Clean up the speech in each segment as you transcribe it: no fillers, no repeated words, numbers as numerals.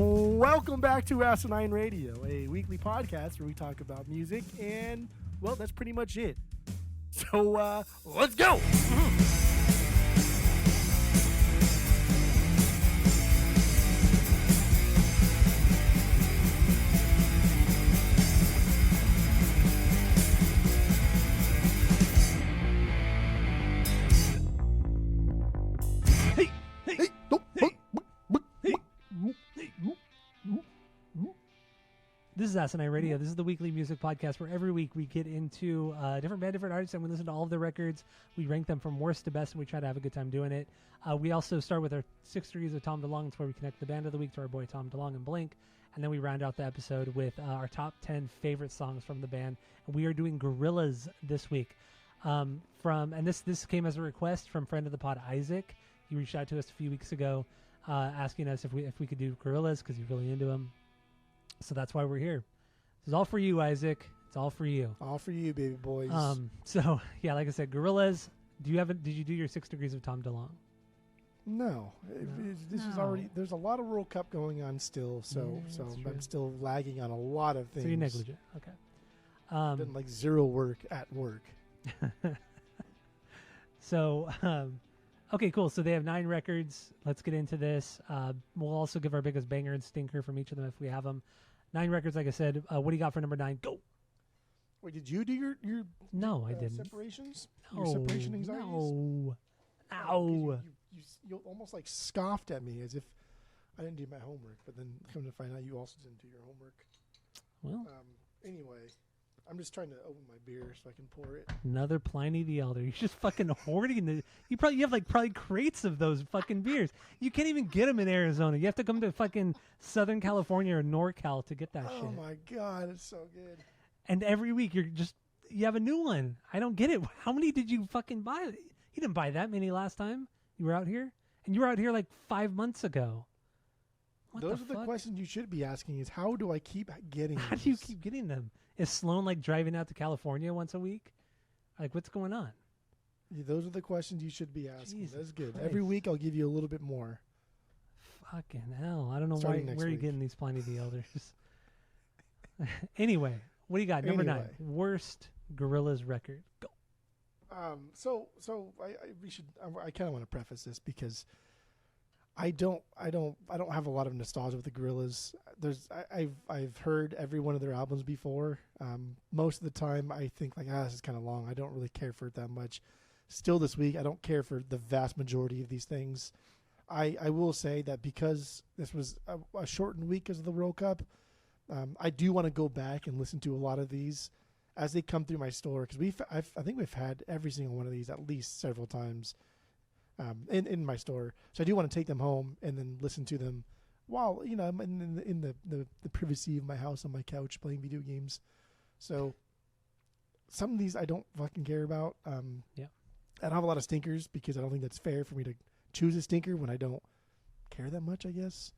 Welcome back to Asinine Radio, a weekly podcast where we talk about music, and, well, that's pretty much it. So, let's go! This is Asinine Radio. This is the weekly music podcast where every week we get into a different band, different artists, and we listen to all of their records. We rank them from worst to best, and we try to have a good time doing it. We also start with our 6 degrees of Tom DeLonge. It's where we connect the band of the week to our boy Tom DeLonge and Blink. And then we round out the episode with our top 10 favorite songs from the band. And we are doing Gorillaz this week. This came as a request from friend of the pod, Isaac. He reached out to us a few weeks ago asking us if we could do Gorillaz because he's really into them. So that's why we're here. This is all for you, Isaac. It's all for you. All for you, baby boys. So yeah, like I said, Gorillaz. Did you do your 6 degrees of Tom DeLonge? No. This is already. There's a lot of World Cup going on still, so I'm still lagging on a lot of things. So you're negligent. Okay. I've done like zero work at work. So, okay, cool. So they have 9 records. Let's get into this. We'll also give our biggest banger and stinker from each of them if we have them. 9 records, like I said. What do you got for number 9? Go. Wait, did you do your No, I didn't. Separations? No, your separation anxieties? No. Ow. You almost like scoffed at me as if I didn't do my homework, but then come to find out you also didn't do your homework. Well. Anyway, I'm just trying to open my beer so I can pour it. Another Pliny the Elder. You're just fucking hoarding the. You have probably crates of those fucking beers. You can't even get them in Arizona. You have to come to fucking Southern California or NorCal to get that shit. Oh my god, it's so good. And every week you have a new one. I don't get it. How many did you fucking buy? You didn't buy that many last time you were out here, and you were out here like 5 months ago. Those are the questions you should be asking: is how do I keep getting? How do you keep getting them? Is Sloan like driving out to California once a week? Like, what's going on? Yeah, those are the questions you should be asking. Jesus That's good. Christ. Every week I'll give you a little bit more. Fucking hell. I don't know where Starting are next you week. getting these Pliny the Elders. Anyway, what do you got? Number 9. Worst Gorillaz record. Go. I kind of want to preface this because I don't have a lot of nostalgia with the Gorillaz. I've heard every one of their albums before. Most of the time I think like, this is kind of long. I don't really care for it that much. Still this week, I don't care for the vast majority of these things. I will say that because this was a shortened week because of the World Cup, I do want to go back and listen to a lot of these as they come through my store, because I think we've had every single one of these at least several times in my store. So I do want to take them home and then listen to them while I'm in the privacy of my house on my couch playing video games. So some of these I don't fucking care about. I don't have a lot of stinkers because I don't think that's fair for me to choose a stinker when I don't care that much, I guess.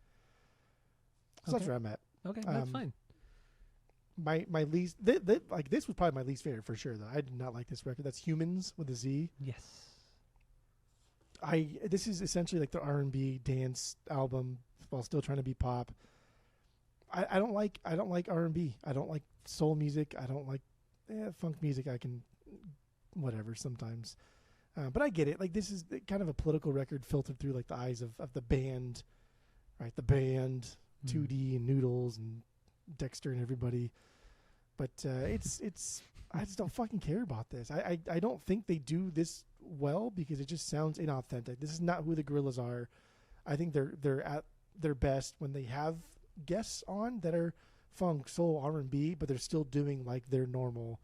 So that's where I'm at. Okay, that's fine. My least like this was probably my least favorite for sure though. I did not like this record. That's Humans with a Z. Yes. This is essentially like the R&B dance album while still trying to be pop. I don't like R&B. I don't like soul music. I don't like funk music. I can whatever sometimes. But I get it. Like, this is kind of a political record filtered through like the eyes of the band, right? The band, 2D and Noodles and Dexter and everybody. But it's I just don't fucking care about this. I don't think they do this well because it just sounds inauthentic. This is not who the Gorillaz are. I think they're at their best when they have guests on that are funk, soul, R&B, but they're still doing like their normal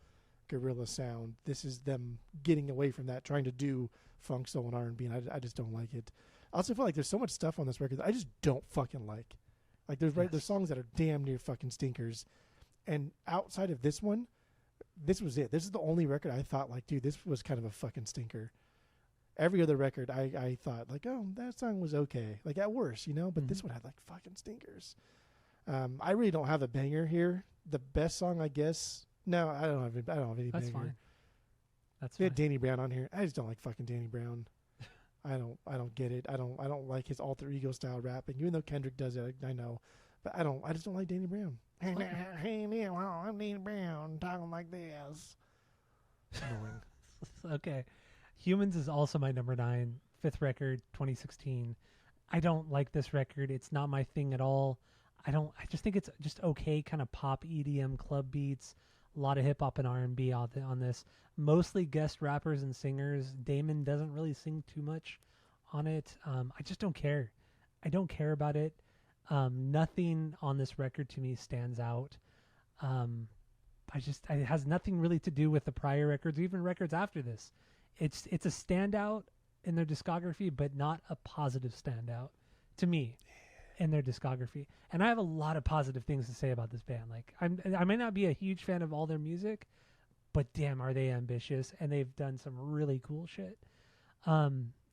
Gorillaz sound. This is them getting away from that, trying to do funk, soul, and R&B, and I just don't like it. I also feel like there's so much stuff on this record that I just don't fucking like. Like there's songs that are damn near fucking stinkers, and outside of this one, this was it. This is the only record I thought like, dude, this was kind of a fucking stinker. Every other record I thought like, oh, that song was okay, like at worst, but this one had like fucking stinkers. I really don't have a banger here. The best song, I guess. No, I don't have any banger. That's fine. We had Danny Brown on here. I just don't like fucking Danny Brown. I don't get it. I don't like his alter ego style rapping. Even though Kendrick does it, I know. But I just don't like Danny Brown. Hey, Neil, I'm Danny Brown talking like this. Annoying. Okay. Humans is also my number 9, 5th record, 2016. I don't like this record. It's not my thing at all. I just think it's just okay, kind of pop EDM club beats, a lot of hip hop and R&B on this. Mostly guest rappers and singers. Damon doesn't really sing too much on it. I just don't care. I don't care about it. Nothing on this record to me stands out. It has nothing really to do with the prior records, even records after this. It's a standout in their discography, but not a positive standout to me in their discography. And I have a lot of positive things to say about this band. Like I might not be a huge fan of all their music, but damn, are they ambitious, and they've done some really cool shit.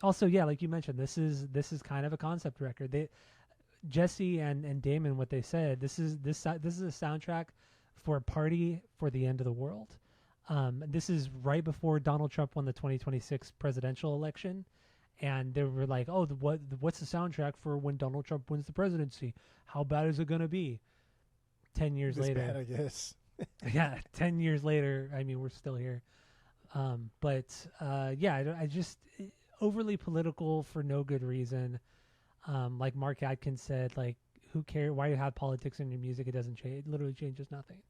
Also, yeah, like you mentioned, this is kind of a concept record. Jesse and Damon, what they said, this is a soundtrack for a party for the end of the world. This is right before Donald Trump won the 2026 presidential election, and they were like, "Oh, what's the soundtrack for when Donald Trump wins the presidency? How bad is it going to be?" 10 years later, bad, I guess. Yeah, 10 years later, I mean, we're still here. Yeah, I just overly political for no good reason. Like Mark Adkins said, like, who cares? Why you have politics in your music? It doesn't change. It literally changes nothing.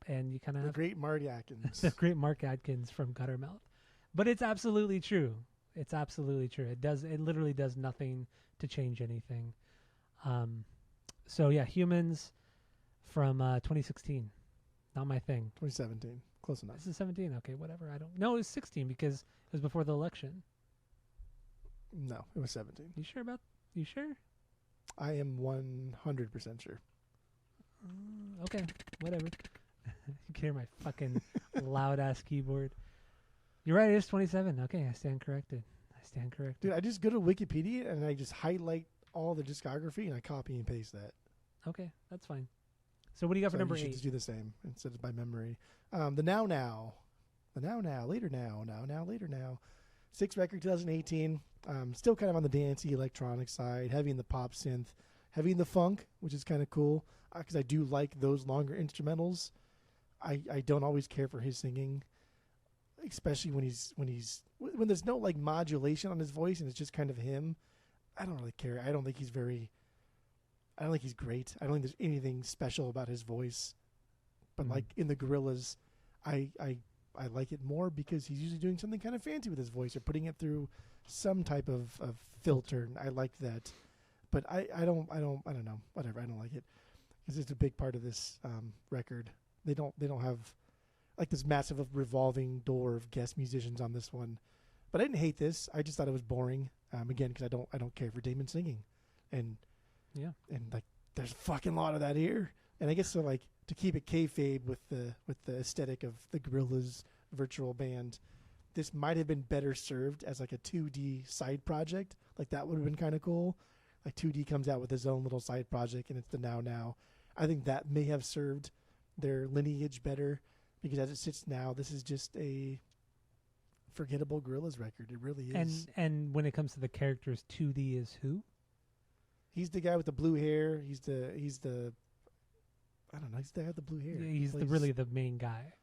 And you kind of the great Mark Adkins. The great Mark Adkins from Guttermouth. But it's absolutely true. It's absolutely true. It literally does nothing to change anything. So yeah, Humans from 2016. Not my thing. 2017. Close enough. This is 17. Okay, whatever. No, it was 16 because it was before the election. No, it was 17. You sure? I am 100% sure. Okay, whatever. You can hear my fucking loud ass keyboard. You're right, it is 27. Okay, I stand corrected. Dude, I just go to Wikipedia and I just highlight all the discography and I copy and paste that. Okay, that's fine. So what do you got for number 8? You should just do the same instead of by memory. The Now, Later Now. 6th record, 2018. Still kind of on the dancey electronic side, heavy in the pop synth, heavy in the funk, which is kind of cool because I do like those longer instrumentals. I don't always care for his singing, especially when there's no like modulation on his voice and it's just kind of him. I don't really care. I don't think he's great. I don't think there's anything special about his voice. But like in the Gorillaz, I like it more because he's usually doing something kind of fancy with his voice or putting it through some type of filter. And I like that. But I don't know. Whatever. I don't like it because it's a big part of this record. They don't have like this massive revolving door of guest musicians on this one. But I didn't hate this. I just thought it was boring. Again, because I don't care for Damon singing, and like there's a fucking lot of that here. And I guess so, like to keep it kayfabe with the aesthetic of the Gorillaz virtual band, this might have been better served as like a 2D side project. Like that would have been kind of cool. Like 2D comes out with his own little side project, and it's the Now. I think that may have served their lineage better because as it sits now, this is just a forgettable Gorillaz record. It really is. And when it comes to the characters, 2D is who? He's the guy with the blue hair. He's the I don't know. He's the guy with the blue hair. He's really the main guy.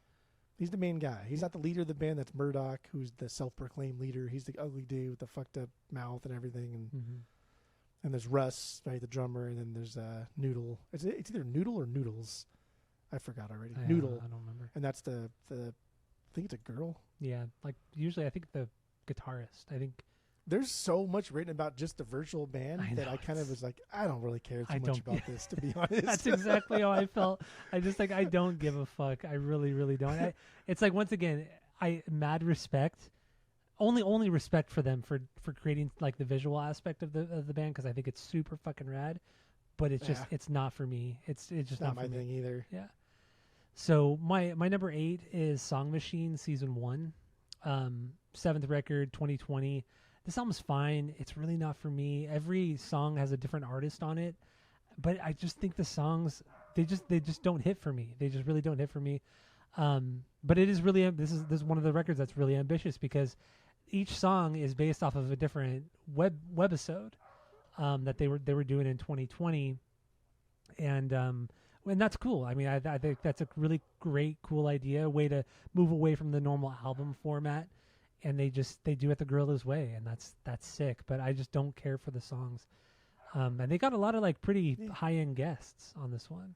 He's the main guy. He's not the leader of the band. That's Murdoch, who's the self-proclaimed leader. He's the ugly dude with the fucked up mouth and everything. And there's Russ, right, the drummer, and then there's Noodle. It's either Noodle or Noodles. I forgot already. Noodle. I don't remember. And that's the I think it's a girl. Yeah, like usually I think the guitarist. I think there's so much written about just the virtual band that I kind of was like, I don't really care too much about this, to be honest. That's exactly how I felt. I just like, I don't give a fuck. I really, really don't. It's like, once again, mad respect, only respect for them for creating like the visual aspect of the band, because I think it's super fucking rad. But it's just it's not for me. It's just not my thing either. Yeah. So my number 8 is Song Machine Season 1, 7th record, 2020. This album's fine. It's really not for me. Every song has a different artist on it, but I just think the songs they just don't hit for me. They just really don't hit for me. But it is really this is one of the records that's really ambitious because each song is based off of a different webisode. that they were doing in 2020, and that's cool. I mean, I think that's a really great, cool idea, way to move away from the normal album format, and they do it the Gorillaz way, and that's sick. But I just don't care for the songs, and they got a lot of like pretty high end guests on this one,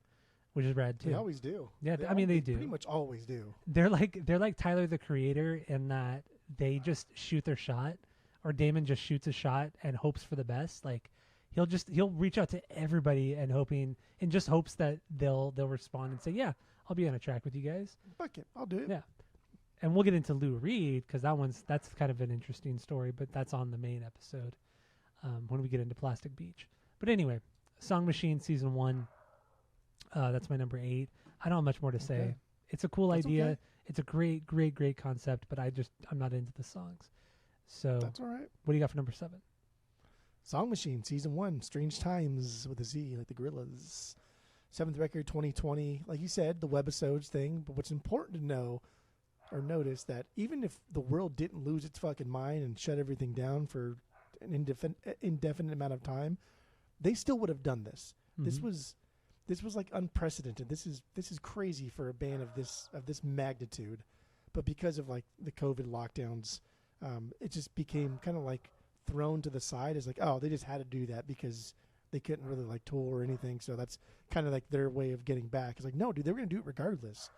which is rad too. They always do. Yeah, they do. Pretty much always do. They're like Tyler the Creator in that they just shoot their shot, or Damon just shoots a shot and hopes for the best. Like he'll reach out to everybody and just hopes that they'll respond and say, yeah, I'll be on a track with you guys. Fuck it, I'll do it. Yeah, and we'll get into Lou Reed because that's kind of an interesting story, but that's on the main episode when we get into Plastic Beach. But anyway, Song Machine Season 1. That's my number 8. I don't have much more to say. It's a cool idea. Okay. It's a great concept, but I'm not into the songs. So that's all right. What do you got for number 7? Song Machine Season 1, Strange Times with a Z, like the Gorillaz. 7th record, 2020. Like you said, the webisodes thing. But what's important to know or notice that even if the world didn't lose its fucking mind and shut everything down for an indefinite amount of time, they still would have done this. Mm-hmm. This was like unprecedented. This is crazy for a band of this magnitude. But because of like the COVID lockdowns, it just became kind of like thrown to the side as like, oh, they just had to do that because they couldn't really like tour or anything. So that's kind of like their way of getting back. It's like, no, dude, they were going to do it regardless.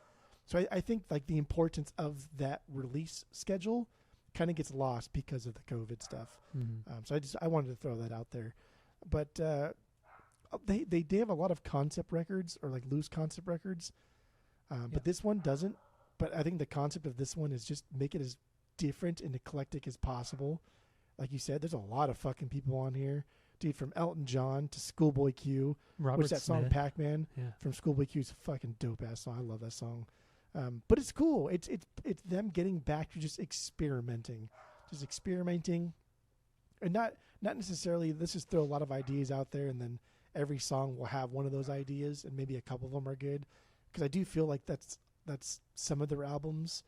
So I think like the importance of that release schedule kind of gets lost because of the COVID stuff. Mm-hmm. So I wanted to throw that out there. But they have a lot of concept records or like loose concept records. But this one doesn't. But I think the concept of this one is just make it as different and eclectic as possible. Like you said, there's a lot of fucking people on here. Dude, from Elton John to Schoolboy Q. Robert which that Smith. song Pac-Man from Schoolboy Q is a fucking dope-ass song. I love that song. But it's cool. It's them getting back to just experimenting. And not necessarily, let's just throw a lot of ideas out there and then every song will have one of those ideas and maybe a couple of them are good. Because I do feel like that's some of their albums.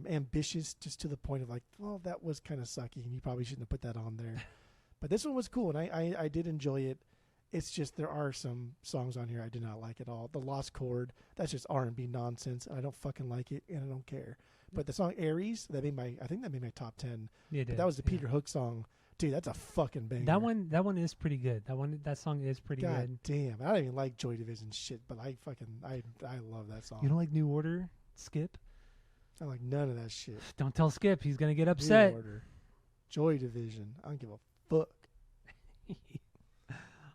Ambitious just to the point of like, well, that was kind of sucky and you probably shouldn't have put that on there. But this one was cool and I did enjoy it. It's just there are some songs on here I did not like at all. The Lost Chord, that's just R&B nonsense. And I don't fucking like it and I don't care. But the song Aries, I think that made my top 10. Yeah, but that was the Peter Hook song. Dude, that's a fucking banger. That one is pretty good. That song is pretty God good. damn. I don't even like Joy Division shit, but I love that song. You don't like New Order, Skip? I like none of that shit. Don't tell Skip. He's going to get upset. New Order. Joy Division. I don't give a fuck.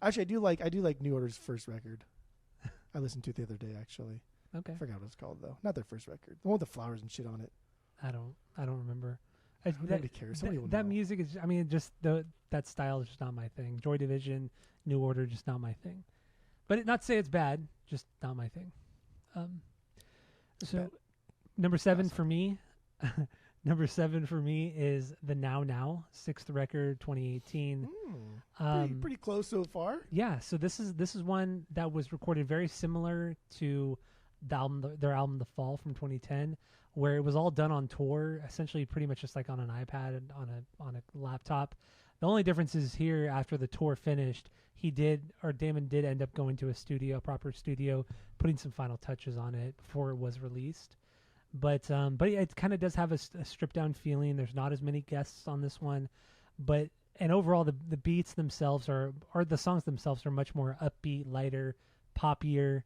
Actually, I do like New Order's first record. I listened to it the other day, actually. Okay. I forgot what it's called though. Not their first record. The one with the flowers and shit on it. I don't remember. Nobody cares. Somebody will that know. music is. I mean, just that style is just not my thing. Joy Division, New Order, just not my thing. But not to say it's bad, just not my thing. So, number 7 for me. Number 7 for me is the Now 6th record, 2018. Pretty close so far. Yeah, so this is one that was recorded very similar to their album The Fall from 2010, where it was all done on tour, essentially pretty much just like on an iPad and on a laptop. The only difference is here after the tour finished, Damon did end up going to a proper studio, putting some final touches on it before it was released. But it kind of does have a stripped down feeling. There's not as many guests on this one, and overall the beats themselves or the songs themselves are much more upbeat, lighter, poppier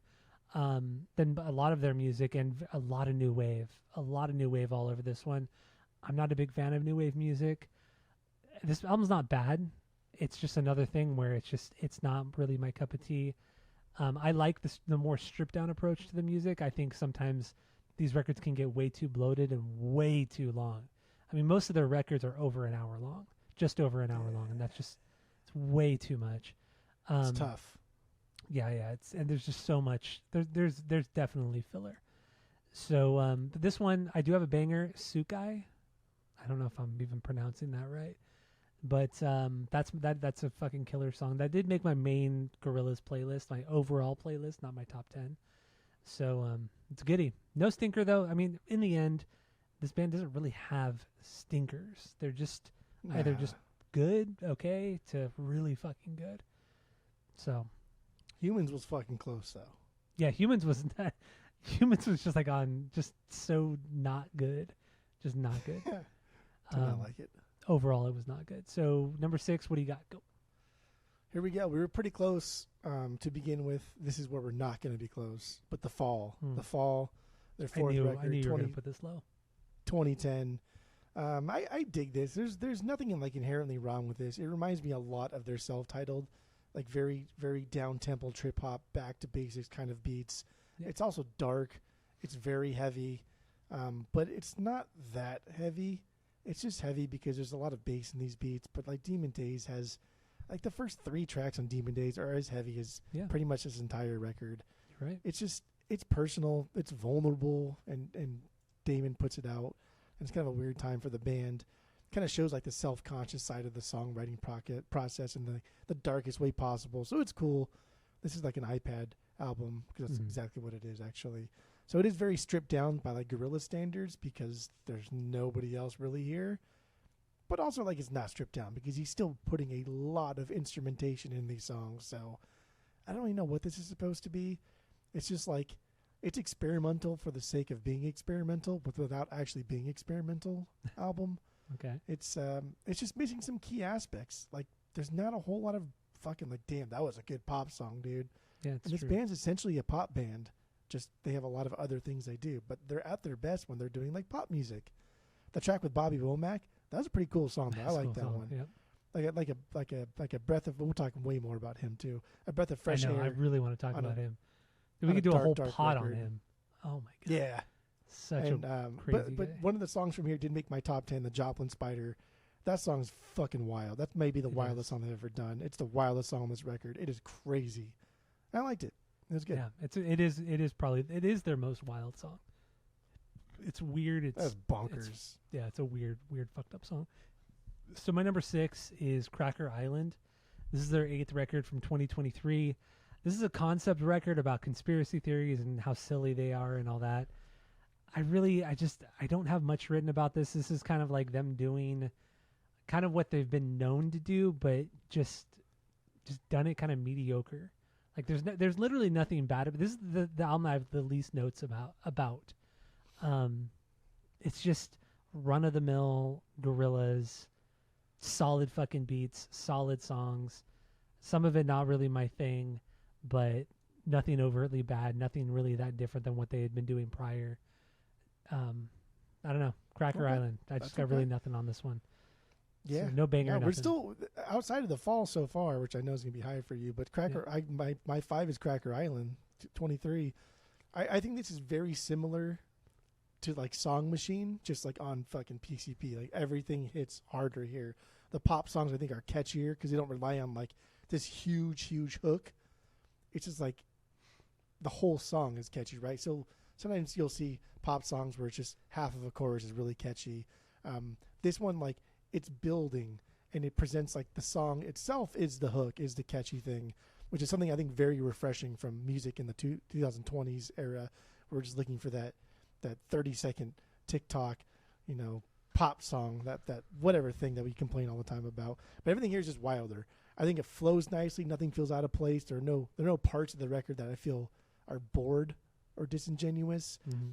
than a lot of their music, and a lot of new wave all over this one. I'm not a big fan of new wave music. This album's not bad. It's just another thing where it's not really my cup of tea. I like the more stripped down approach to the music. I think sometimes these records can get way too bloated and way too long. I mean, most of their records are over an hour long, just over an hour long, and it's way too much. It's tough. Yeah, and there's just so much. There's definitely filler. So this one, I do have a banger, Sukai. I don't know if I'm even pronouncing that right, but that's a fucking killer song. That did make my main Gorillaz playlist, my overall playlist, not my top 10. So it's goody. No stinker though. I mean, in the end, this band doesn't really have stinkers. They're just either just good, okay, to really fucking good. So, Humans was fucking close though. yeah, Humans was not, Humans was just like on just so not good, just not good. Did not like it. Overall, it was not good. So number 6, what do you got? Go. Here we go. We were pretty close to begin with. This is where we're not going to be close. But The Fall. The Fall, their fourth record. I knew you were going to put this low. 2010. I dig this. There's nothing inherently wrong with this. It reminds me a lot of their self-titled, like very, very down-tempo trip-hop, back-to-basics kind of beats. Yeah. It's also dark. It's very heavy. But it's not that heavy. It's just heavy because there's a lot of bass in these beats. But like Demon Days has... Like the first 3 tracks on Demon Days are as heavy as pretty much this entire record. You're right. It's personal, it's vulnerable, and Damon puts it out. And it's kind of a weird time for the band. Kind of shows like the self-conscious side of the songwriting process in the darkest way possible. So it's cool. This is like an iPad album because that's exactly what it is actually. So it is very stripped down by like Gorillaz standards because there's nobody else really here. But also, like, it's not stripped down because he's still putting a lot of instrumentation in these songs. So I don't even know what this is supposed to be. It's just like, it's experimental for the sake of being experimental, but without actually being experimental album. Okay. It's just missing some key aspects. Like, there's not a whole lot of fucking, like, damn, that was a good pop song, dude. Yeah, it's and this true. band's essentially a pop band. Just, they have a lot of other things they do. But they're at their best when they're doing, like, pop music. The track with Bobby Womack, that was a pretty cool song. Though. I like that one. Yep. Like a breath of. We're talking way more about him too. A breath of fresh air. I really want to talk about him. We could do a whole pod on him. Oh my god. Yeah. Such a crazy. But one of the songs from here did make my top 10. The Joplin Spider. That song's fucking wild. That may be the wildest song they've ever done. It's the wildest song on this record. It is crazy. I liked it. It was good. Yeah. It is their most wild song. It's weird. That's bonkers. It's a weird fucked up song. So my number 6 is Cracker Island. This is their 8th record from 2023. This is a concept record about conspiracy theories and how silly they are and all that. I don't have much written about this. This is kind of like them doing kind of what they've been known to do, but just done it kind of mediocre. Like there's literally nothing bad about it. This is the album I have the least notes about. It's just run-of-the-mill Gorillaz, solid fucking beats, solid songs. Some of it not really my thing, but nothing overtly bad, nothing really that different than what they had been doing prior. I don't know. Cracker Island. I just got really nothing on this one. Yeah. So no banger. Yeah, we're still outside of The Fall so far, which I know is going to be high for you, but my 5 is Cracker Island, 23. I think this is very similar to like Song Machine, just like on fucking PCP. Like everything hits harder here. The pop songs I think are catchier because they don't rely on like this huge hook. It's just like the whole song is catchy, right? So sometimes you'll see pop songs where it's just half of a chorus is really catchy. This one, like, it's building and it presents like the song itself is the hook, is the catchy thing, which is something I think very refreshing from music in the 2020s era. We're just looking for that 30-second TikTok, pop song, that whatever thing that we complain all the time about. But everything here is just wilder. I think it flows nicely. Nothing feels out of place. There are no parts of the record that I feel are bored or disingenuous. Mm-hmm.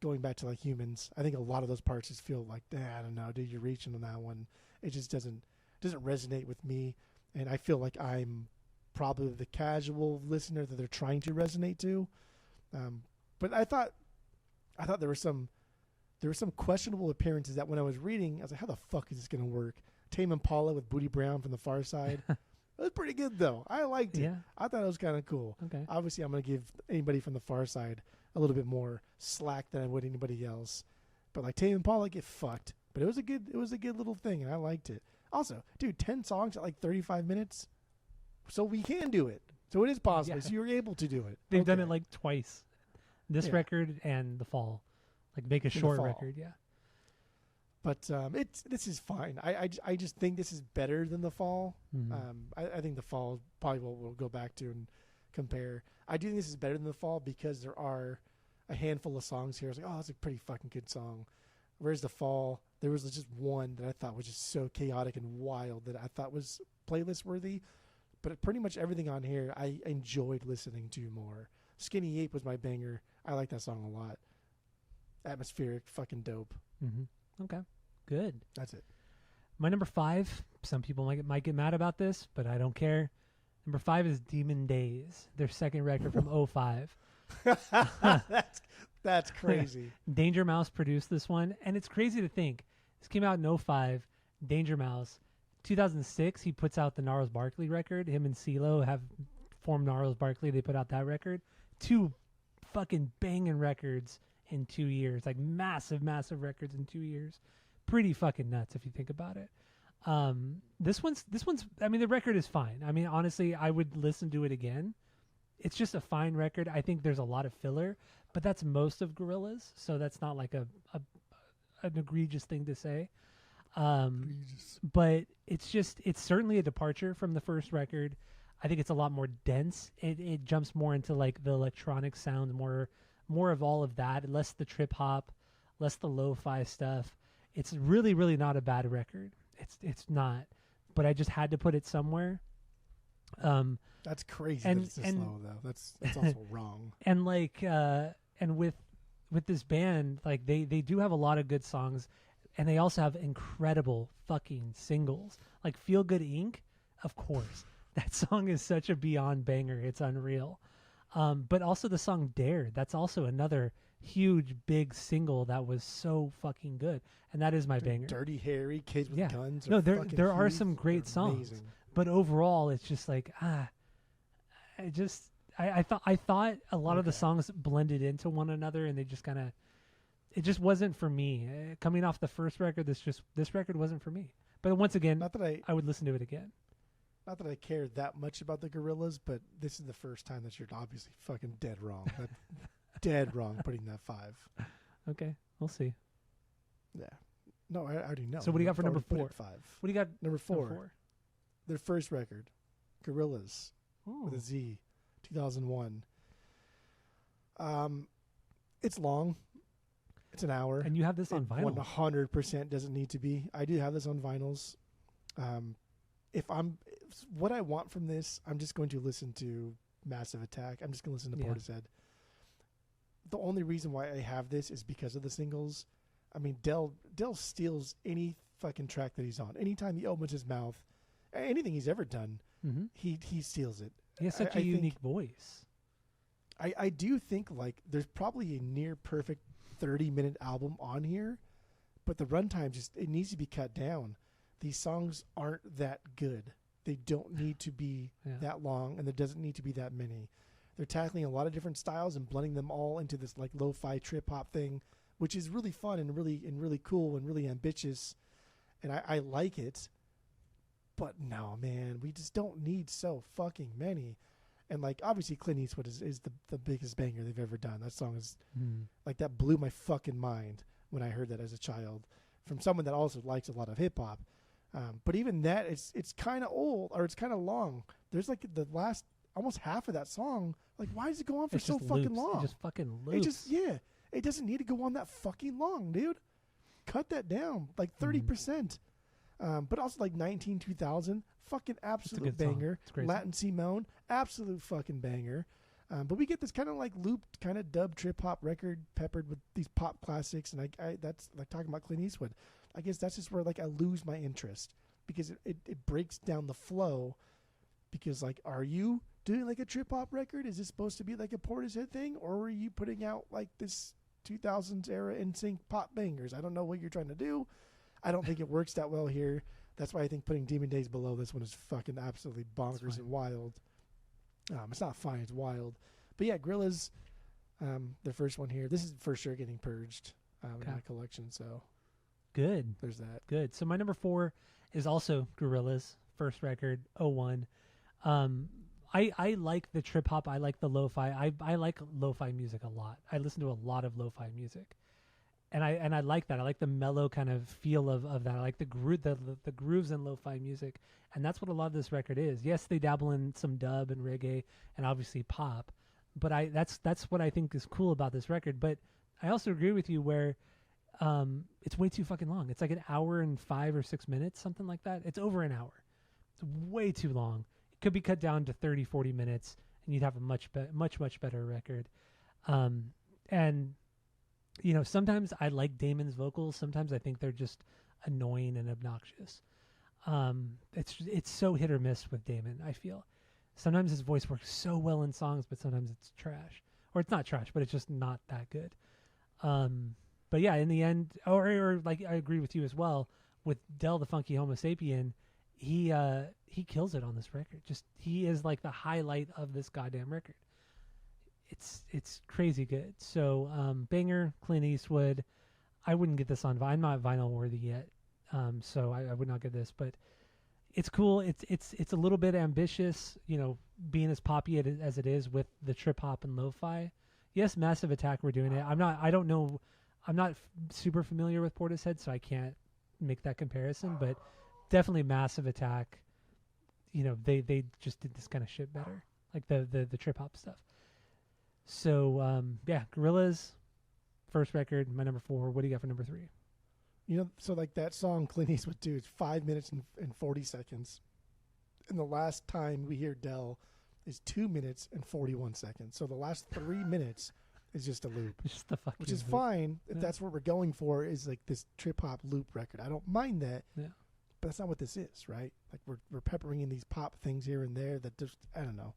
Going back to like Humans, I think a lot of those parts just feel like, I don't know, dude, you're reaching on that one. It just doesn't resonate with me, and I feel like I'm probably the casual listener that they're trying to resonate to. But I thought there were some questionable appearances that when I was reading, I was like, how the fuck is this going to work? Tame Impala with Booty Brown from the Far Side. It was pretty good, though. I liked it. Yeah. I thought it was kind of cool. Okay. Obviously, I'm going to give anybody from the Far Side a little bit more slack than I would anybody else. But like Tame Impala, get fucked. But it was a good little thing, and I liked it. Also, dude, 10 songs at like 35 minutes. So we can do it. So it is possible. Yeah. So you're able to do it. They've done it like twice. This record and The Fall. Like make a short record, yeah. But this is fine. I just think this is better than The Fall. Mm-hmm. I think The Fall probably we'll go back to and compare. I do think this is better than The Fall because there are a handful of songs here. I was like, oh, that's a pretty fucking good song. Where's the Fall? There was just one that I thought was just so chaotic and wild that I thought was playlist worthy. But pretty much everything on here I enjoyed listening to more. Skinny Ape was my banger. I like that song a lot. Atmospheric, fucking dope. Mm-hmm. Okay, good. That's it. My number 5, some people might get mad about this, but I don't care. Number 5 is Demon Days, their second record from '05. That's crazy. Danger Mouse produced this one, and it's crazy to think. This came out in '05, Danger Mouse. 2006, he puts out the Gnarls Barkley record. Him and CeeLo have formed Gnarls Barkley. They put out that record. 2 fucking banging records in 2 years. Like massive, massive records in 2 years. Pretty fucking nuts if you think about it. This one's, I mean, the record is fine. I mean, honestly, I would listen to it again. It's just a fine record. I think there's a lot of filler, but that's most of Gorillaz. So that's not like an egregious thing to say. But it's certainly a departure from the first record. I think it's a lot more dense. It jumps more into like the electronic sound, more of all of that, less the trip hop, less the lo-fi stuff. It's really, really not a bad record. It's not, but I just had to put it somewhere. That's crazy. That it's this low though. That's also wrong. And like, and with this band, like they do have a lot of good songs. And they also have incredible fucking singles. Like Feel Good Inc., of course. That song is such a beyond banger. It's unreal. But also the song Dare. That's also another huge, big single that was so fucking good. And that is my banger. Dirty Harry, Kids with Guns. No, there are some great songs. Amazing. But overall, it's just like, I thought a lot of the songs blended into one another and they just kind of, it just wasn't for me. Coming off the first record, this record wasn't for me. But once again, not that I would listen to it again. Not that I care that much about the Gorillaz, but this is the first time that you're obviously fucking dead wrong. Dead wrong putting that 5. Okay, we'll see. Yeah. No, I already know. So what do you got for number 4? 5. What do you got? Number 4. Their first record, Gorillaz, with a Z, 2001. It's long. It's an hour. And you have this on vinyl. 100% doesn't need to be. I do have this on vinyls. What I want from this, I'm just going to listen to Massive Attack. I'm just going to listen to Portishead. The only reason why I have this is because of the singles. I mean, Del steals any fucking track that he's on. Anytime he opens his mouth, anything he's ever done, he steals it. He has such a unique voice. I do think like there's probably a near perfect 30-minute album on here, but the runtime it needs to be cut down. These songs aren't that good. They don't need to be that long, and there doesn't need to be that many. They're tackling a lot of different styles and blending them all into this like lo-fi trip hop thing, which is really fun and really cool and really ambitious, and I like it. But no, man, we just don't need so fucking many. And like obviously Clint Eastwood is the biggest banger they've ever done. That song is like that blew my fucking mind when I heard that as a child from someone that also likes a lot of hip hop. But even that it's kind of old or it's kind of long. There's like the last almost half of that song. Like why does it go on for so fucking long? It just fucking loops. It doesn't need to go on that fucking long, dude. Cut that down like 30%. But also like 19-2000, fucking absolute banger. Latin Simone, absolute fucking banger. But we get this kind of like looped kind of dub trip hop record peppered with these pop classics, and I that's like talking about Clint Eastwood. I guess that's just where like I lose my interest because it breaks down the flow. Because like, are you doing like a trip hop record? Is this supposed to be like a Portishead thing, or are you putting out like this 2000s era NSYNC pop bangers? I don't know what you're trying to do. I don't think it works that well here. That's why I think putting Demon Days below this one is fucking absolutely bonkers and wild. It's not fine, it's wild. But yeah, Gorillaz, their first one here. This is for sure getting purged in my collection. So good. There's that. Good. So my number 4 is also Gorillaz, first record, '01. I like the trip hop. I like the lo-fi. I like lo-fi music a lot. I listen to a lot of lo-fi music. And I like that. I like the mellow kind of feel of that. I like the grooves in lo-fi music, and that's what a lot of this record is. Yes, they dabble in some dub and reggae and obviously pop, but that's what I think is cool about this record. But I also agree with you where it's way too fucking long. It's like an hour and 5 or 6 minutes, something like that. It's over an hour. It's way too long. It could be cut down to 30, 40 minutes, and you'd have a much better record. And sometimes I like Damon's vocals. Sometimes I think they're just annoying and obnoxious. It's so hit or miss with Damon, I feel. Sometimes his voice works so well in songs, but sometimes it's trash. Or it's not trash, but it's just not that good. But yeah, in the end, or like I agree with you as well, with Del the Funky Homo Sapien, he kills it on this record. Just he is like the highlight of this goddamn record. It's crazy good. So banger, Clint Eastwood. I wouldn't get this on vinyl. I'm not vinyl worthy yet, so I would not get this. But it's cool. It's a little bit ambitious, being as poppy as it is with the trip hop and lo-fi. Yes, Massive Attack were doing it. I'm not super familiar with Portishead, so I can't make that comparison. But definitely Massive Attack. They just did this kind of shit better, like the trip hop stuff. So yeah, Gorillaz, first record, my number 4. What do you got for number 3? So like that song Clint Eastwood do is 5 minutes and 40 seconds. And the last time we hear Del is 2 minutes and 41 seconds. So the last 3 minutes is just a loop. Just the fucking which is loop. fine if that's what we're going for, is like this trip hop loop record. I don't mind that. Yeah. But that's not what this is, right? Like we're peppering in these pop things here and there that just, I don't know.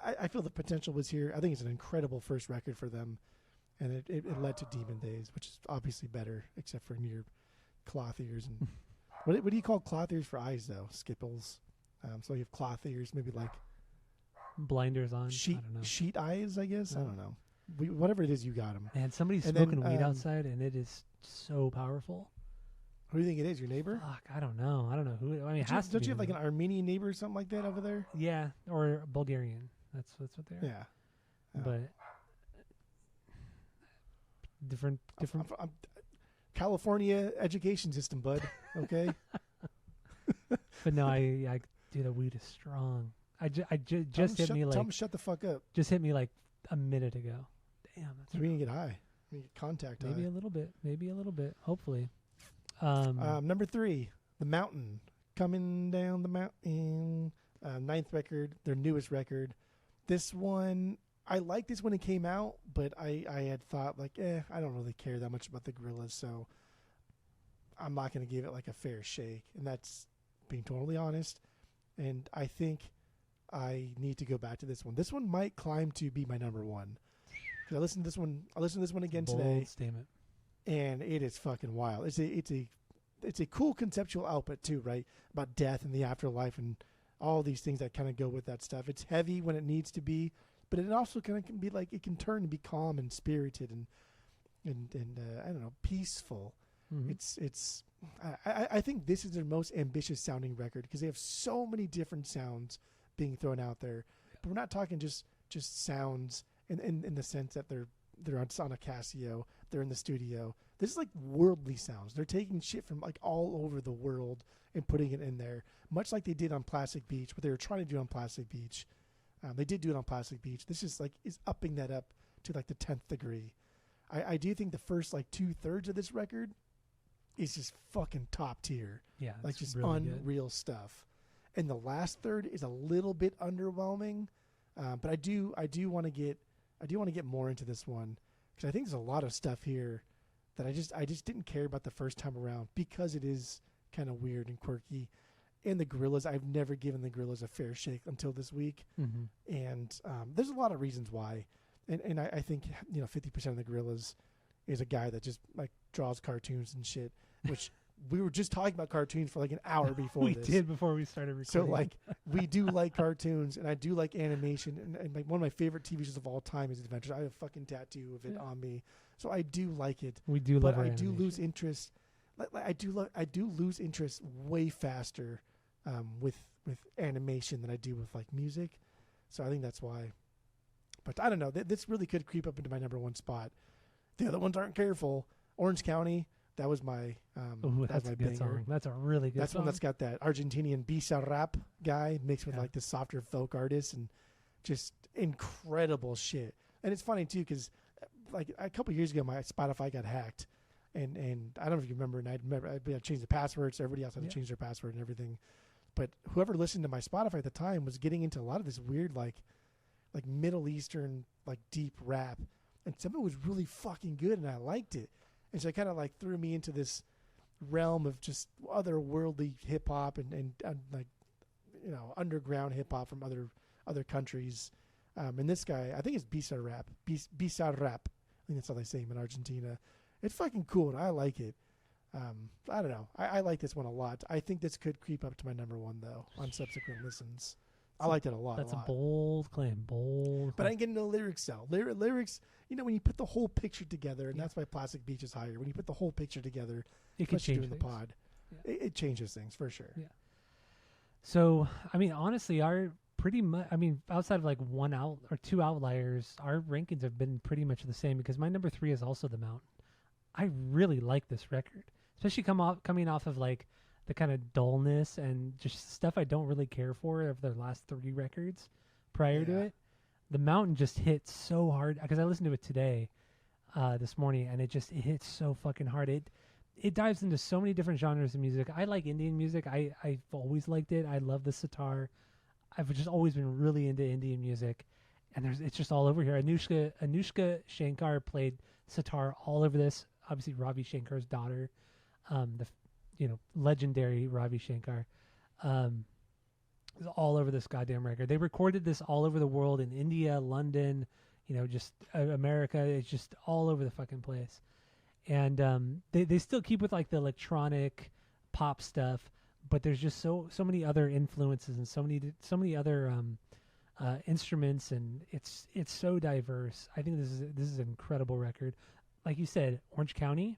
I feel the potential was here. I think it's an incredible first record for them. And it led to Demon Days, which is obviously better, except for near cloth ears. And what do you call cloth ears for eyes, though? Skipples. So you have cloth ears, maybe like blinders on. Sheet, I don't know. sheet eyes, I guess. I don't know. Whatever it is, you got them. Man, somebody's smoking weed outside, and it is so powerful. Who do you think it is? Your neighbor? Fuck, I don't know. I don't know who. I mean, it has to be. Don't you have like an Armenian neighbor or something like that over there? Yeah, or Bulgarian. That's what they are. Yeah. But different. I'm California education system, bud. Okay. But no, I dude, the weed is strong. Just hit me like. Tell him shut the fuck up. Just hit me like a minute ago. Damn, that's. So we can get high. We can get contact maybe high. Maybe a little bit. Hopefully. Number 3, The Mountain, coming down the mountain. 9th record, their newest record. This one, I liked this when it came out, but I had thought like, I don't really care that much about the Gorillaz, so I'm not going to give it like a fair shake. And that's being totally honest. And I think I need to go back to this one. This one might climb to be my number 1. Because I listened to this one again today. Bold statement. And it is fucking wild. It's a cool conceptual output too, right? About death and the afterlife and all these things that kind of go with that stuff. It's heavy when it needs to be, but it also kind of can be like, it can turn and be calm and spirited and I don't know, peaceful. Mm-hmm. I think this is their most ambitious sounding record because they have so many different sounds being thrown out there. But we're not talking just sounds in the sense that they're on a Casio, they're in the studio. This is like worldly sounds. They're taking shit from like all over the world and putting it in there, much like they did on Plastic Beach, what they were trying to do on Plastic Beach. They did do it on Plastic Beach. This is upping that up to like the 10th degree. I do think the first like 2/3 of this record is just fucking top tier. Yeah, like just really unreal good stuff. And the last third is a little bit underwhelming, but I do want to get more into this one because I think there's a lot of stuff here that I just didn't care about the first time around because it is kind of weird and quirky. And the Gorillaz, I've never given the Gorillaz a fair shake until this week. Mm-hmm. And there's a lot of reasons why. And I think 50% of the Gorillaz is a guy that just like draws cartoons and shit, which we were just talking about cartoons for like an hour before we this. did before we started recording. So like we do like cartoons and I do like animation and like one of my favorite TV shows of all time is Adventures. I have a fucking tattoo of it on me. So I do like it. We do love but our I animation. do lose interest. I do lose interest way faster with animation than I do with like music. So I think that's why. But I don't know. This really could creep up into my number 1 spot. The other ones aren't careful. Orange County. That was my that's my a good banger. song. That's a really good That's song. one that's got that Argentinian bisa rap guy mixed with like the softer folk artist and just incredible shit. And it's funny too because like a couple years ago my Spotify got hacked And I don't know if you remember, and I changed the password, so everybody else had to change their password and everything. But whoever listened to my Spotify at the time was getting into a lot of this weird, like Middle Eastern, like deep rap. And some of it was really fucking good, and I liked it. And so it kind of like threw me into this realm of just otherworldly hip hop and like, you know, underground hip hop from other countries. And this guy, I think it's Bisa Rap. Bisa Rap. I think that's how they say him in Argentina. It's fucking cool, and I like it. I don't know. I like this one a lot. I think this could creep up to my number one, though, on subsequent listens. I liked it a lot. That's a bold claim. But I ain't getting no lyrics, though. Lyrics, you know, when you put the whole picture together, and that's why Plastic Beach is higher. When you put the whole picture together, it could change doing the pod. Yeah. It changes things, for sure. Yeah. So, I mean, honestly, outside of like one out or two outliers, our rankings have been pretty much the same because my number 3 is also The Mountain. I really like this record, especially coming off of like the kind of dullness and just stuff I don't really care for of their last 3 records prior to it. The Mountain just hits so hard because I listened to it today, this morning, and it hits so fucking hard. It dives into so many different genres of music. I like Indian music. I've always liked it. I love the sitar. I've just always been really into Indian music, and it's just all over here. Anushka Shankar played sitar all over this. Obviously, Ravi Shankar's daughter, legendary Ravi Shankar, is all over this goddamn record. They recorded this all over the world in India, London, just America. It's just all over the fucking place. And they still keep with like the electronic pop stuff, but there's just so many other influences and so many other instruments, and it's so diverse. I think this is an incredible record. Like you said, Orange County,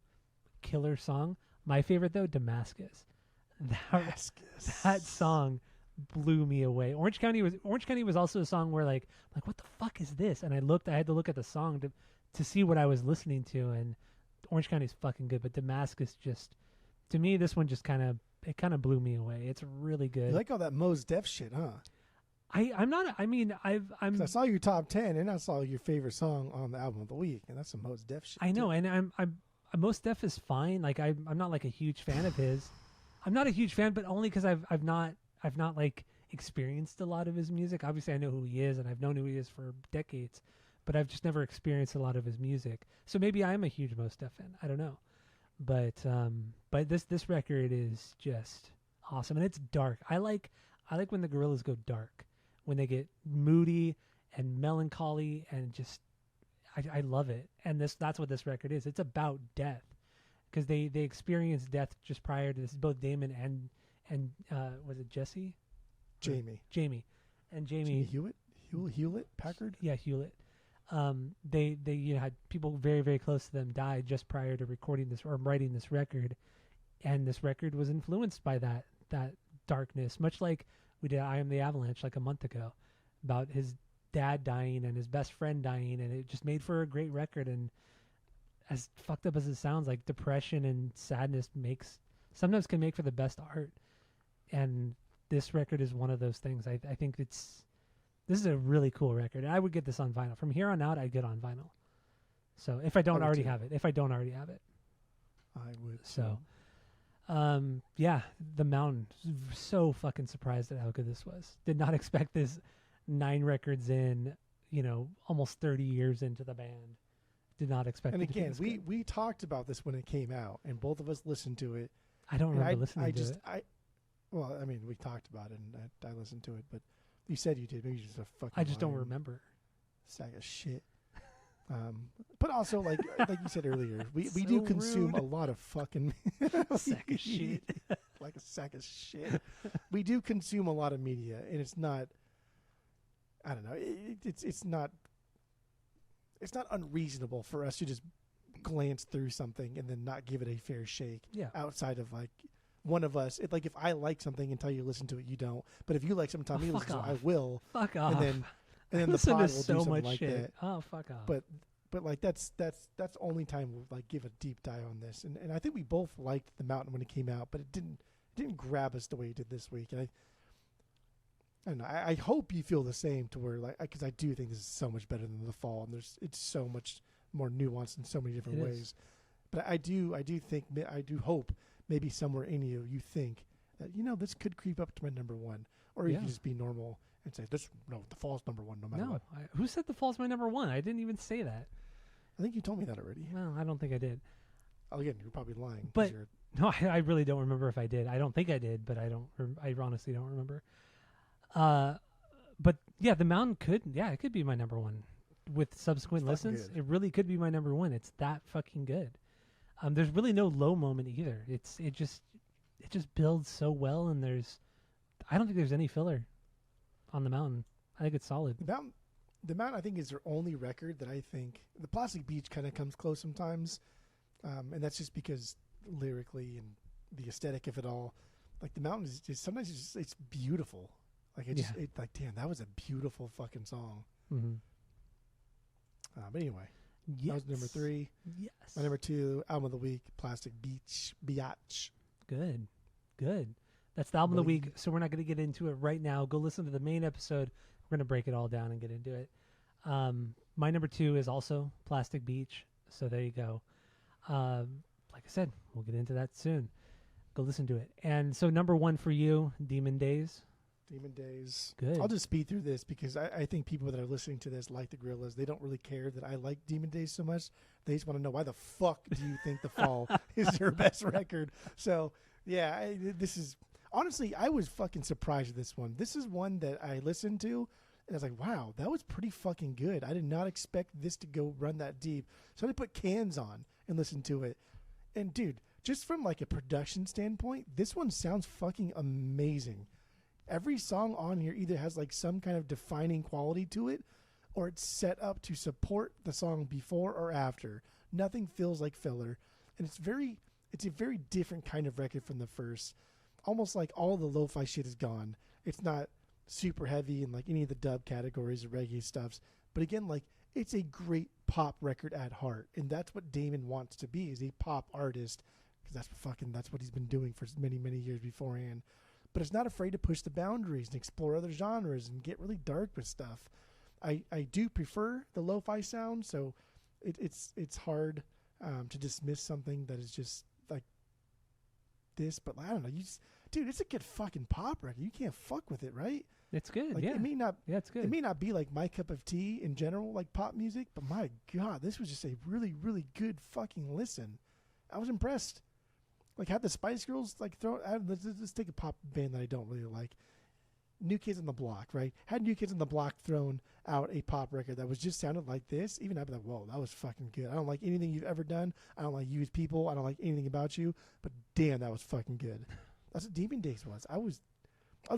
killer song. My favorite though, Damascus. That song blew me away. Orange County was also a song where like what the fuck is this? And I had to look at the song to see what I was listening to, and Orange County is fucking good, but Damascus just, to me, this one just kind of blew me away. It's really good. You like all that Mos Def shit, huh? I saw your top 10 and I saw your favorite song on the album of the week, and that's some Mos Def shit. I know, and I'm Mos Def is fine. Like I'm not like a huge fan of his. I'm not a huge fan, but only because I've not like experienced a lot of his music. Obviously, I know who he is, and I've known who he is for decades, but I've just never experienced a lot of his music. So maybe I am a huge Mos Def fan. I don't know, but this record is just awesome, and it's dark. I like when the Gorillaz go dark, when they get moody and melancholy, and just I love it. And that's what this record is. It's about death, because they experience death just prior to this. Both Damon and was it Jesse? Jamie Hewlett Packard. Yeah, Hewlett. They had people very, very close to them die just prior to recording this or writing this record, and this record was influenced by that darkness, much like we did I Am the Avalanche like a month ago, about his dad dying and his best friend dying, and it just made for a great record. And as fucked up as it sounds, like depression and sadness sometimes can make for the best art, and this record is one of those things. I think this is a really cool record. I would get this on vinyl. From here on out, I'd get on vinyl. So if I don't already have it. I would. So, The Mountain. So fucking surprised at how good this was. Did not expect this 9 records in, almost 30 years into the band. Did not expect it. And again, we talked about this when it came out, and both of us listened to it. I don't remember listening to it. We talked about it, and I listened to it, but you said you did. Maybe you're just a fucking I just don't remember. Sack of shit. But also, like you said earlier, we So do consume rude. a lot of fucking Sack of shit. Like a sack of shit. We do consume a lot of media, and it's not. I don't know. It's not unreasonable for us to just glance through something and then not give it a fair shake. Yeah. Outside of like one of us, like if I like something and tell you to listen to it, you don't. But if you like something, tell me to listen to it, I will. Fuck off. And then the pod will do something like that. Oh, fuck off. But like that's only time we'll like give a deep dive on this. And I think we both liked The Mountain when it came out, but it didn't grab us the way it did this week. And I don't know. I hope you feel the same, to where like, because I do think this is so much better than The Fall, and it's so much more nuanced in so many different ways. But I do think, I do hope maybe somewhere in you think that, this could creep up to my number one. Or you can just be normal and say, the Fall's number one no matter what. Who said the Fall's my number one? I didn't even say that. I think you told me that already. Well, I don't think I did. Again, you're probably lying. But no, I really don't remember if I did. I don't think I did, but I honestly don't remember. But yeah, the Mountain it could be my number one with subsequent listens. It really could be my number one. It's that fucking good. There's really no low moment either. It just builds so well, and I don't think there's any filler on the Mountain. I think it's solid. The Mountain, I think, is their only record that I think the Plastic Beach kind of comes close sometimes, and that's just because lyrically and the aesthetic of it all, like the Mountain is just sometimes it's beautiful. Like damn, that was a beautiful fucking song. Mm-hmm. But anyway, that was number 3. Yes. My number 2 album of the week, Plastic Beach, Biatch. Good. That's the album of the week. So we're not going to get into it right now. Go listen to the main episode. We're going to break it all down and get into it. My number 2 is also Plastic Beach. So there you go. Like I said, we'll get into that soon. Go listen to it. And so number 1 for you, Demon Days. Demon Days. Good. I'll just speed through this because I think people that are listening to this like the Gorillaz. They don't really care that I like Demon Days so much. They just want to know, why the fuck do you think The Fall is your best record? So, yeah, this is... Honestly, I was fucking surprised at this one. This is one that I listened to, and I was like, wow, that was pretty fucking good. I did not expect this to go run that deep. So I put cans on and listened to it. And, dude, just from like a production standpoint, this one sounds fucking amazing. Every song on here either has like some kind of defining quality to it, or it's set up to support the song before or after. Nothing feels like filler. And it's a very different kind of record from the first. Almost like all the lo-fi shit is gone. It's not super heavy in like any of the dub categories or reggae stuffs. But again, like, it's a great pop record at heart. And that's what Damon wants to be, is a pop artist. Because that's what he's been doing for many, many years beforehand. But it's not afraid to push the boundaries and explore other genres and get really dark with stuff. I do prefer the lo-fi sound, so it's hard to dismiss something that is just like this. But I don't know, dude, it's a good fucking pop record. You can't fuck with it, right? It's good. Like, yeah, it may not. Yeah, it's good. It may not be like my cup of tea in general, like pop music, but my God, this was just a really, really good fucking listen. I was impressed. Like, had the Spice Girls like let's take a pop band that I don't really like. New Kids on the Block, right? Had New Kids on the Block thrown out a pop record that was just sounded like this, even I'd be like, whoa, that was fucking good. I don't like anything you've ever done. I don't like you as people. I don't like anything about you. But damn, that was fucking good. That's what Demon Days was. I was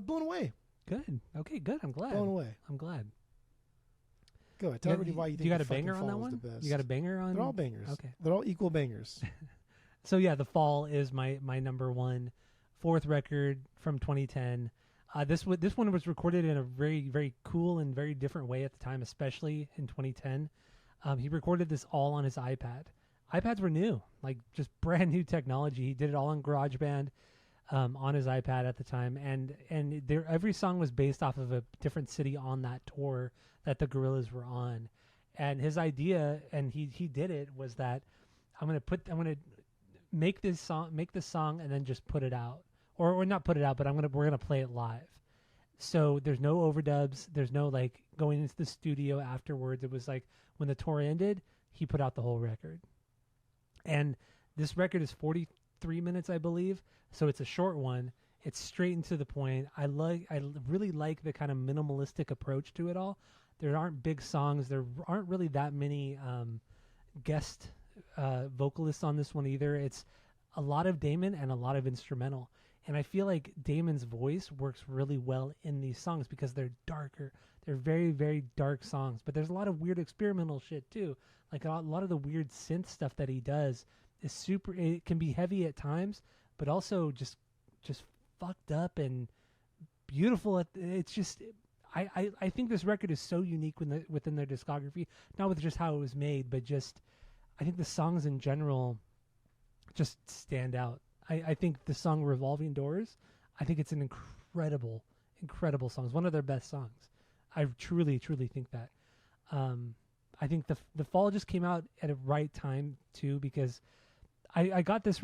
blown away. Good. Okay, good. I'm glad. Blown away. I'm glad. Go ahead. Tell everybody why you think you got the a banger fucking on that Fall is one? the best. You got a banger on? They're all bangers. Okay. They're all equal bangers. So yeah, The Fall is my number 1, 4th record from 2010. This one was recorded in a very, very cool and very different way at the time, especially in 2010. He recorded this all on his iPad. iPads were new, like just brand new technology. He did it all on GarageBand on his iPad at the time, and every song was based off of a different city on that tour that the Gorillaz were on. And his idea, and he did it, was that I'm gonna make this song and then just put it out, or not put it out, but we're gonna play it live. So there's no overdubs, there's no like going into the studio afterwards. It was like when the tour ended, he put out the whole record. And this record is 43 minutes, I believe, so it's a short one. It's straight and to the point. I really like the kind of minimalistic approach to it all. There aren't big songs. There aren't really that many guest vocalists on this one either. It's a lot of Damon and a lot of instrumental. And I feel like Damon's voice works really well in these songs because they're darker. They're very, very dark songs. But there's a lot of weird experimental shit too. Like a lot of the weird synth stuff that he does is super. It can be heavy at times, but also just fucked up and beautiful. It's just. I think this record is so unique within their discography, not with just how it was made, but just I think the songs in general just stand out. I think the song Revolving Doors, I think it's an incredible song. It's one of their best songs. I truly, truly think that. I think the Fall just came out at a right time too, because I got this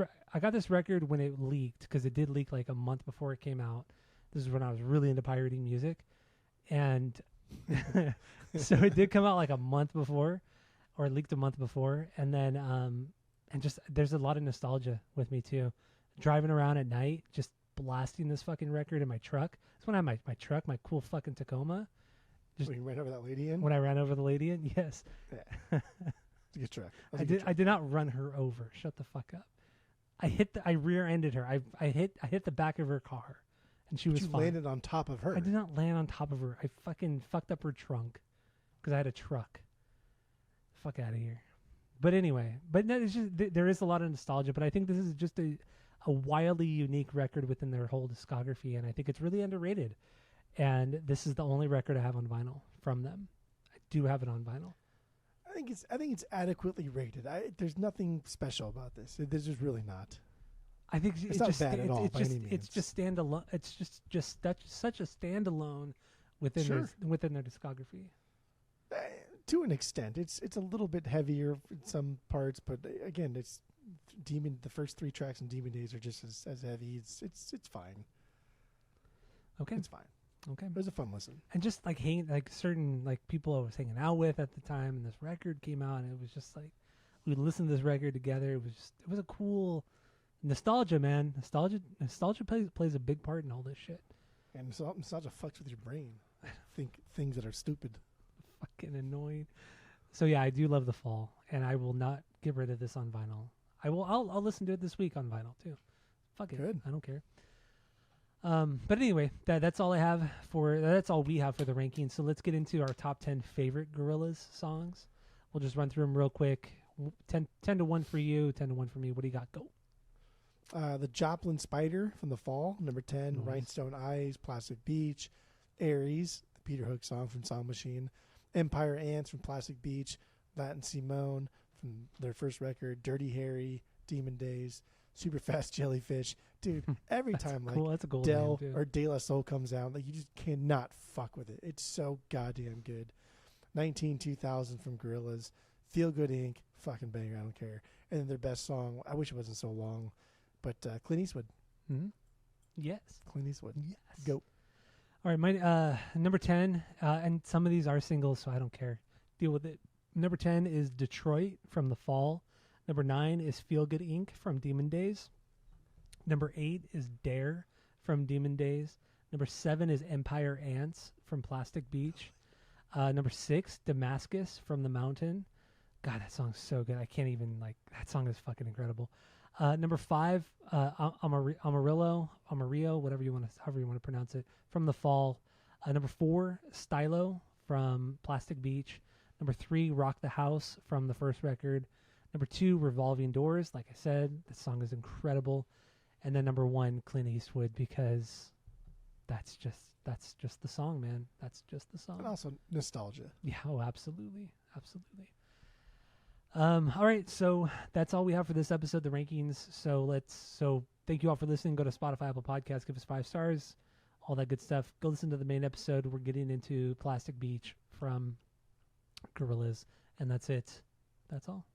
record when it leaked, because it did leak like a month before it came out. This is when I was really into pirating music, and so it did come out like a month before, or it leaked a month before, and then and just there's a lot of nostalgia with me too. Driving around at night, just blasting this fucking record in my truck. That's when I had my truck, my cool fucking Tacoma. Just when you ran over that lady in? When I ran over the lady in, yes. Yeah. It's a good truck. I did not run her over. Shut the fuck up. I rear-ended her. I hit the back of her car, and she was fine. You landed on top of her. I did not land on top of her. I fucking fucked up her trunk because I had a truck. Fuck out of here. But anyway, no, it's just there is a lot of nostalgia. But I think this is just a wildly unique record within their whole discography, and I think it's really underrated. And this is the only record I have on vinyl from them. I do have it on vinyl. I think it's adequately rated. There's nothing special about this. There's just really not. I think it's not bad at all by any means. It's just standalone. It's just such a standalone within their discography. To an extent, it's a little bit heavier in some parts, but again, it's Demon. The first 3 tracks in Demon Days are just as heavy. It's fine. Okay, it's fine. Okay, it was a fun listen. And just like certain people I was hanging out with at the time, and this record came out, and it was just like we listened to this record together. It was a cool nostalgia, man. Nostalgia plays a big part in all this shit. And nostalgia fucks with your brain. Think things that are stupid. Fucking annoying. So yeah, I do love The Fall, and I will not get rid of this on vinyl. I'll listen to it this week on vinyl too. Fuck it. Good. I don't care. But anyway, that's all we have for the rankings. So let's get into our top 10 favorite Gorillaz songs. We'll just run through them real quick. 10 to 1 for you, 10 to 1 for me. What do you got? Go. The Joplin Spider from The Fall, number 10. Nice. Rhinestone Eyes, Plastic Beach. Aries, the Peter Hook song from Song Machine. Empire Ants from Plastic Beach. Latin Simone from their first record. Dirty Harry, Demon Days. Super Fast Jellyfish. Dude, every time cool. That's a cool Del name, or De La Soul comes out, like you just cannot fuck with it. It's so goddamn good. 2000 from Gorillaz. Feel Good Inc. Fucking banger, I don't care. And then their best song, I wish it wasn't so long, but Clint Eastwood. Mm-hmm. Yes. Clint Eastwood. Yes. Go. All right, my number 10, and some of these are singles, so I don't care. Deal with it. Number 10 is Detroit from The Fall. Number 9 is Feel Good Inc. from Demon Days. Number 8 is Dare from Demon Days. Number 7 is Empire Ants from Plastic Beach. Number 6, Damascus from The Mountain. God, that song's so good. I can't even, that song is fucking incredible. Number 5, Amarillo, however you want to pronounce it, from The Fall. Number 4, Stylo from Plastic Beach. Number 3, Rock the House from the first record. Number 2, Revolving Doors. Like I said, the song is incredible. And then number 1, Clint Eastwood, because that's just the song, man. That's just the song. And also nostalgia. Yeah, absolutely. Absolutely. All right, so that's all we have for this episode, the rankings. So thank you all for listening. Go to Spotify, Apple Podcasts, give us 5 stars, all that good stuff. Go listen to the main episode. We're getting into Plastic Beach from Gorillaz, and that's it. That's all.